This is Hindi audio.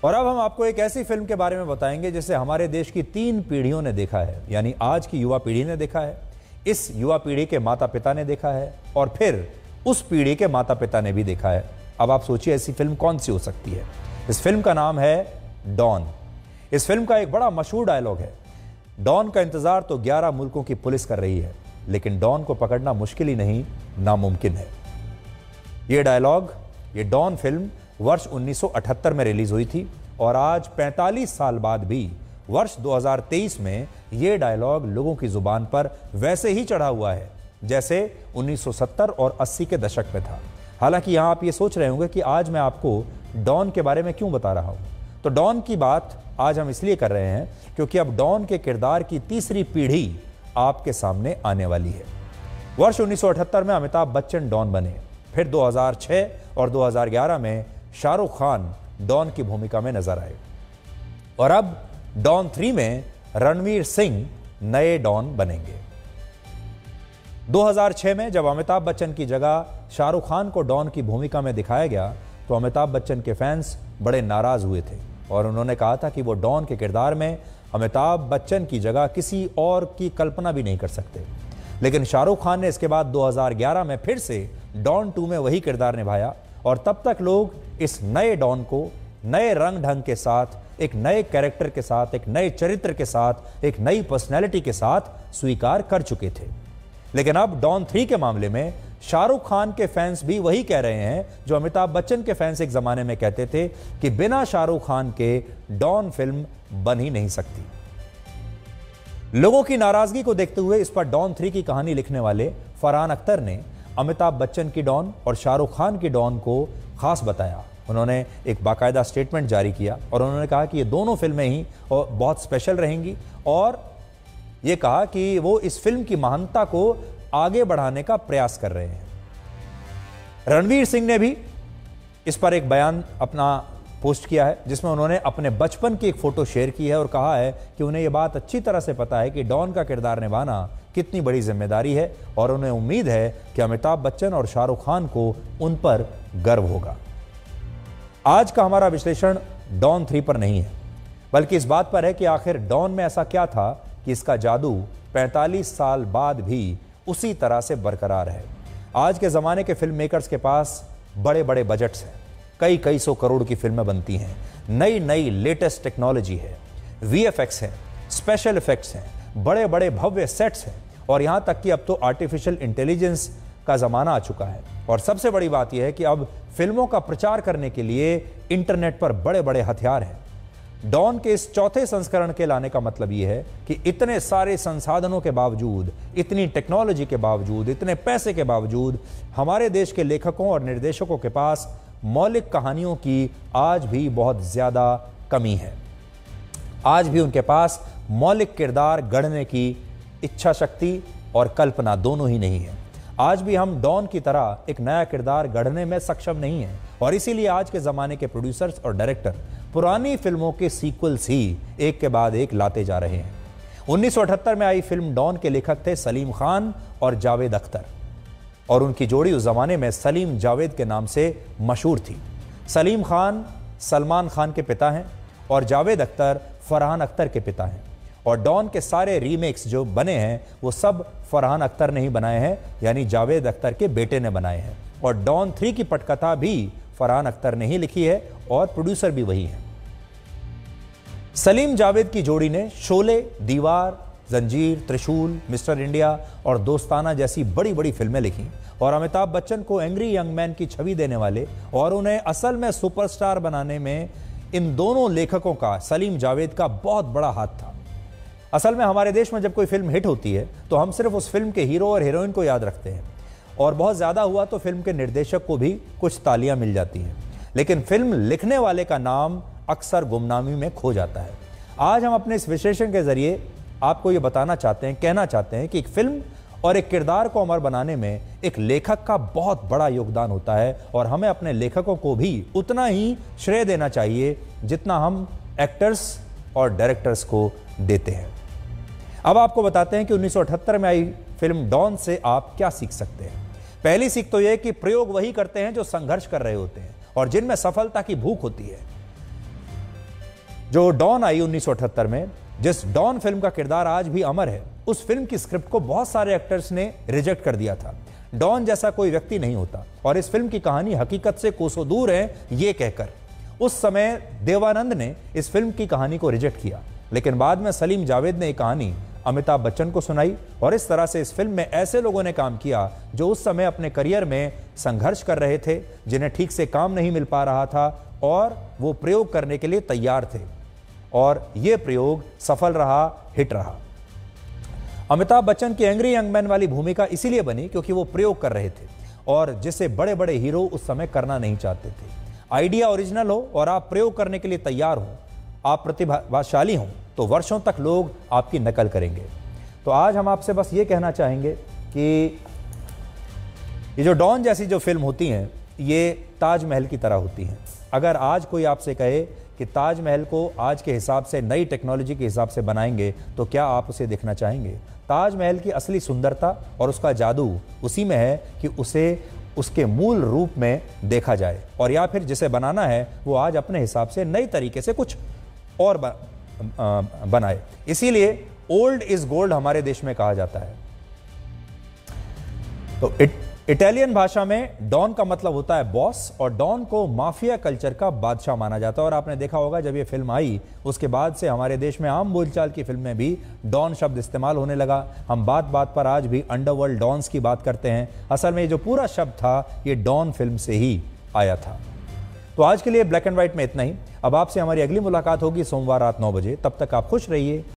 और अब हम आपको एक ऐसी फिल्म के बारे में बताएंगे जिसे हमारे देश की 3 पीढ़ियों ने देखा है, यानी आज की युवा पीढ़ी ने देखा है, इस युवा पीढ़ी के माता पिता ने देखा है और फिर उस पीढ़ी के माता पिता ने भी देखा है। अब आप सोचिए ऐसी फिल्म कौन सी हो सकती है। इस फिल्म का नाम है डॉन। इस फिल्म का एक बड़ा मशहूर डायलॉग है, डॉन का इंतजार तो 11 मुल्कों की पुलिस कर रही है, लेकिन डॉन को पकड़ना मुश्किल ही नहीं, नामुमकिन है। ये डायलॉग, ये डॉन फिल्म वर्ष 1978 में रिलीज हुई थी और आज 45 साल बाद भी वर्ष 2023 में यह डायलॉग लोगों की जुबान पर वैसे ही चढ़ा हुआ है जैसे 1970 और 80 के दशक में था। हालांकि यहां आप ये सोच रहे होंगे कि आज मैं आपको डॉन के बारे में क्यों बता रहा हूं। तो डॉन की बात आज हम इसलिए कर रहे हैं क्योंकि अब डॉन के किरदार की तीसरी पीढ़ी आपके सामने आने वाली है। वर्ष 1978 में अमिताभ बच्चन डॉन बने, फिर 2006 और 2011 में शाहरुख खान डॉन की भूमिका में नजर आए और अब डॉन 3 में रणवीर सिंह नए डॉन बनेंगे। 2006 में जब अमिताभ बच्चन की जगह शाहरुख खान को डॉन की भूमिका में दिखाया गया तो अमिताभ बच्चन के फैंस बड़े नाराज हुए थे और उन्होंने कहा था कि वो डॉन के किरदार में अमिताभ बच्चन की जगह किसी और की कल्पना भी नहीं कर सकते। लेकिन शाहरुख खान ने इसके बाद 2011 में फिर से डॉन 2 में वही किरदार निभाया और तब तक लोग इस नए डॉन को नए रंग ढंग के साथ, एक नए कैरेक्टर के साथ, एक नए चरित्र के साथ, एक नई पर्सनैलिटी के साथ स्वीकार कर चुके थे। लेकिन अब डॉन 3 के मामले में शाहरुख खान के फैंस भी वही कह रहे हैं जो अमिताभ बच्चन के फैंस एक जमाने में कहते थे कि बिना शाहरुख खान के डॉन फिल्म बन ही नहीं सकती। लोगों की नाराजगी को देखते हुए इस पर डॉन 3 की कहानी लिखने वाले फरहान अख्तर ने अमिताभ बच्चन की डॉन और शाहरुख खान की डॉन को खास बताया। उन्होंने एक बाकायदा स्टेटमेंट जारी किया और उन्होंने कहा कि ये दोनों फिल्में ही बहुत स्पेशल रहेंगी और ये कहा कि वो इस फिल्म की महानता को आगे बढ़ाने का प्रयास कर रहे हैं। रणवीर सिंह ने भी इस पर एक बयान अपना पोस्ट किया है जिसमें उन्होंने अपने बचपन की एक फोटो शेयर की है और कहा है कि उन्हें यह बात अच्छी तरह से पता है कि डॉन का किरदार निभाना कितनी बड़ी जिम्मेदारी है और उन्हें उम्मीद है कि अमिताभ बच्चन और शाहरुख खान को उन पर गर्व होगा। आज का हमारा विश्लेषण डॉन 3 पर नहीं है, बल्कि इस बात पर है कि आखिर डॉन में ऐसा क्या था कि इसका जादू 45 साल बाद भी उसी तरह से बरकरार है। आज के ज़माने के फिल्म मेकर्स के पास बड़े बड़े बजट्स हैं, कई सौ करोड़ की फिल्में बनती हैं, नई लेटेस्ट टेक्नोलॉजी है, VFX है, स्पेशल इफेक्ट्स हैं, बड़े बड़े भव्य सेट्स हैं और यहाँ तक कि अब तो आर्टिफिशियल इंटेलिजेंस का ज़माना आ चुका है। और सबसे बड़ी बात यह है कि अब फिल्मों का प्रचार करने के लिए इंटरनेट पर बड़े बड़े हथियार हैं। डॉन के इस चौथे संस्करण के लाने का मतलब यह है कि इतने सारे संसाधनों के बावजूद, इतनी टेक्नोलॉजी के बावजूद, इतने पैसे के बावजूद हमारे देश के लेखकों और निर्देशकों के पास मौलिक कहानियों की आज भी बहुत ज़्यादा कमी है। आज भी उनके पास मौलिक किरदार गढ़ने की इच्छा शक्ति और कल्पना दोनों ही नहीं है। आज भी हम डॉन की तरह एक नया किरदार गढ़ने में सक्षम नहीं हैं और इसीलिए आज के ज़माने के प्रोड्यूसर्स और डायरेक्टर पुरानी फिल्मों के सीक्वल्स ही एक के बाद एक लाते जा रहे हैं। 1978 में आई फिल्म डॉन के लेखक थे सलीम खान और जावेद अख्तर और उनकी जोड़ी उस जमाने में सलीम जावेद के नाम से मशहूर थी। सलीम खान सलमान खान के पिता हैं और जावेद अख्तर फरहान अख्तर के पिता हैं और डॉन के सारे रीमेक्स जो बने हैं वो सब फरहान अख्तर ने ही बनाए हैं, यानी जावेद अख्तर के बेटे ने बनाए हैं। और डॉन 3 की पटकथा भी फरहान अख्तर ने ही लिखी है और प्रोड्यूसर भी वही हैं। सलीम जावेद की जोड़ी ने शोले, दीवार, जंजीर, त्रिशूल, मिस्टर इंडिया और दोस्ताना जैसी बड़ी बड़ी फिल्में लिखी और अमिताभ बच्चन को एंग्री यंग मैन की छवि देने वाले और उन्हें असल में सुपरस्टार बनाने में इन दोनों लेखकों का, सलीम जावेद का बहुत बड़ा हाथ था। असल में हमारे देश में जब कोई फिल्म हिट होती है तो हम सिर्फ उस फिल्म के हीरो और हीरोइन को याद रखते हैं और बहुत ज़्यादा हुआ तो फिल्म के निर्देशक को भी कुछ तालियां मिल जाती हैं, लेकिन फिल्म लिखने वाले का नाम अक्सर गुमनामी में खो जाता है। आज हम अपने इस विश्लेषण के जरिए आपको ये बताना चाहते हैं, कहना चाहते हैं कि एक फिल्म और एक किरदार को अमर बनाने में एक लेखक का बहुत बड़ा योगदान होता है और हमें अपने लेखकों को भी उतना ही श्रेय देना चाहिए जितना हम एक्टर्स और डायरेक्टर्स को देते हैं। अब आपको बताते हैं कि 1978 में आई फिल्म डॉन से आप क्या सीख सकते हैं। पहली सीख तो यह कि प्रयोग वही करते हैं जो संघर्ष कर रहे होते हैं और जिनमें सफलता की भूख होती है। जो डॉन आई 1978 में, जिस डॉन फिल्म का किरदार आज भी अमर है, उस फिल्म की स्क्रिप्ट को बहुत सारे एक्टर्स ने रिजेक्ट कर दिया था। डॉन जैसा कोई व्यक्ति नहीं होता और इस फिल्म की कहानी हकीकत से कोसों दूर है, ये कहकर उस समय देवानंद ने इस फिल्म की कहानी को रिजेक्ट किया, लेकिन बाद में सलीम जावेद ने एक कहानी अमिताभ बच्चन को सुनाई और इस तरह से इस फिल्म में ऐसे लोगों ने काम किया जो उस समय अपने करियर में संघर्ष कर रहे थे, जिन्हें ठीक से काम नहीं मिल पा रहा था और वो प्रयोग करने के लिए तैयार थे और ये प्रयोग सफल रहा, हिट रहा। अमिताभ बच्चन की एंग्री यंग मैन वाली भूमिका इसीलिए बनी क्योंकि वो प्रयोग कर रहे थे और जिसे बड़े बड़े हीरो उस समय करना नहीं चाहते थे। आइडिया ओरिजिनल हो और आप प्रयोग करने के लिए तैयार हो, आप प्रतिभाशाली हों, तो वर्षों तक लोग आपकी नकल करेंगे। तो आज हम आपसे बस ये कहना चाहेंगे कि ये जो डॉन जैसी जो फिल्म होती हैं, ये ताजमहल की तरह होती हैं। अगर आज कोई आपसे कहे कि ताजमहल को आज के हिसाब से, नई टेक्नोलॉजी के हिसाब से बनाएंगे, तो क्या आप उसे देखना चाहेंगे? ताजमहल की असली सुंदरता और उसका जादू उसी में है कि उसे उसके मूल रूप में देखा जाए, और या फिर जिसे बनाना है वो आज अपने हिसाब से नई तरीके से कुछ और बनाए। इसीलिए ओल्ड इज गोल्ड हमारे देश में कहा जाता है। तो इटालियन भाषा में डॉन का मतलब होता है बॉस, और डॉन को माफिया कल्चर का बादशाह माना जाता है। और आपने देखा होगा जब ये फिल्म आई उसके बाद से हमारे देश में आम बोलचाल की फिल्म में भी डॉन शब्द इस्तेमाल होने लगा। हम बात बात पर आज भी अंडरवर्ल्ड डॉन्स की बात करते हैं। असल में ये जो पूरा शब्द था ये डॉन फिल्म से ही आया था। तो आज के लिए ब्लैक एंड व्हाइट में इतना ही। अब आपसे हमारी अगली मुलाकात होगी सोमवार रात 9 बजे। तब तक आप खुश रहिए।